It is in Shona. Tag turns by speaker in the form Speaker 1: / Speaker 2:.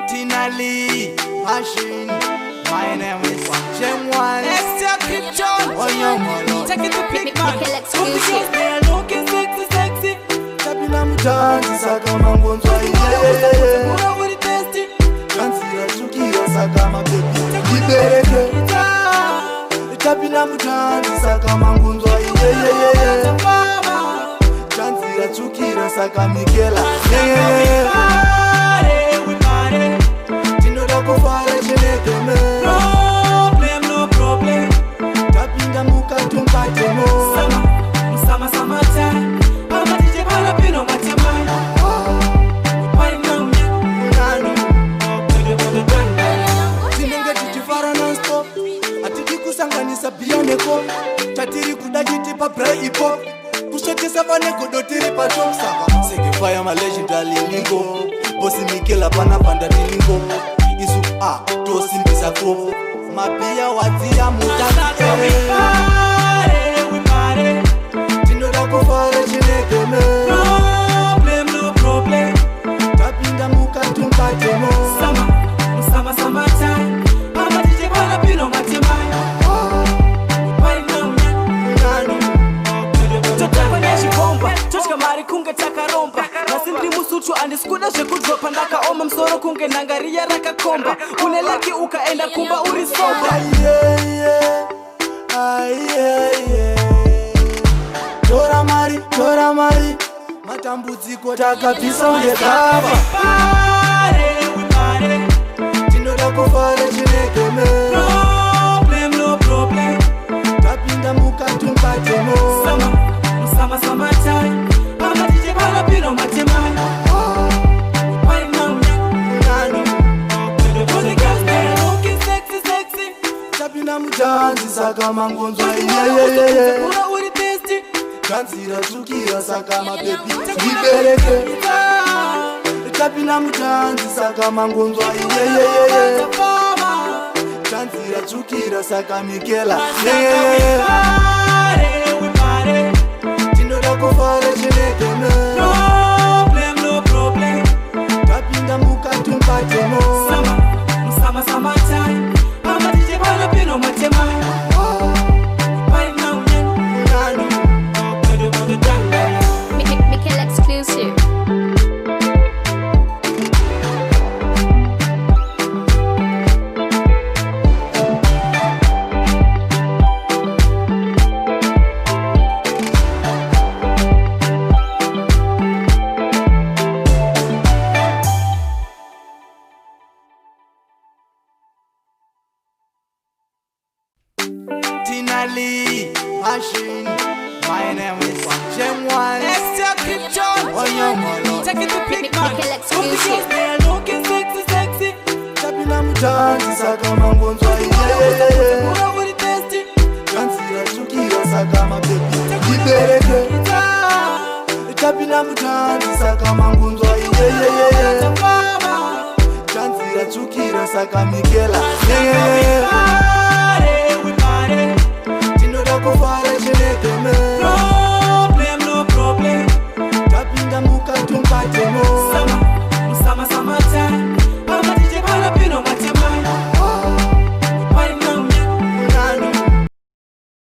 Speaker 1: Tina Lee, Machine. My name is Gem One. Extra Krypton. On your molo. Take it to big man. They are looking sexy, sexy. Tapina mutanzi saka mangonzwa iye. Mura uri testi. Kansira chukira saka mabebi. Kibereke. Tapina mutanzi saka mangonzwa iye. Kansira chukira saka Mikela. No problem. Tapinda mukatumba temo. Sama time. Mama DJ bala pino matemai. Why now? Tinenge titifara non stop. Atiki kusanganisa bioneko. Tatiri kudajiti pa bra hip hop. Kushotesa vaneko dotiri pa top saba. Seki fire my legendary lingo. Bosi Mikela pana panda lingo. Isu tosi mbisa kro. Mapia watia mutaki. We pare. Tinoda kufare chinekeme. No problem. Tapinda mukatumba temo. Sama time. Mama DJ bala pino matemai. Why now? Tutakoneshi bomba. Toshka mari kunge takaromba. Nasindi musuchu andiskuda shekudropa ndaka oma msoro kunge nangaria raka komba. Unelaki ukaenda kumba urisoba. Tora mari matambudziko takabvisa undekava. We pare. Tinoda kufara chinekeme. No problem. Tapinda mukatumba temo. Sama time. Mama DJ bala pino matemai. Why now? Looking sexy, sexy. Tapina mutanzi saka mangonzwa iye. Mura uri testi. Kansira chukira saka mabebi. Kibereke. Tapina mutanzi saka mangonzwa iye. Kansira chukira saka Mikela. We pare. Tinoda kufara chinekeme. No problem. Tapinda mukatumba temo. Sama time. Mama DJ bala pino matemai. Why now?
Speaker 2: Mikela exclusive.
Speaker 1: Tina Lee, Machine. My name is Gem One. Extra Krypton. On your molo. Take it to big man.
Speaker 2: Mikela exclusive.
Speaker 1: They are looking sexy, sexy. Tapina mutanzi saka mangonzwa iye. Mura uri testi. Kansira chukira saka mabebi. Kibereke. Tapina mutanzi saka mangonzwa iye. Kansira chukira saka Mikela. We pare. Tinoda kufara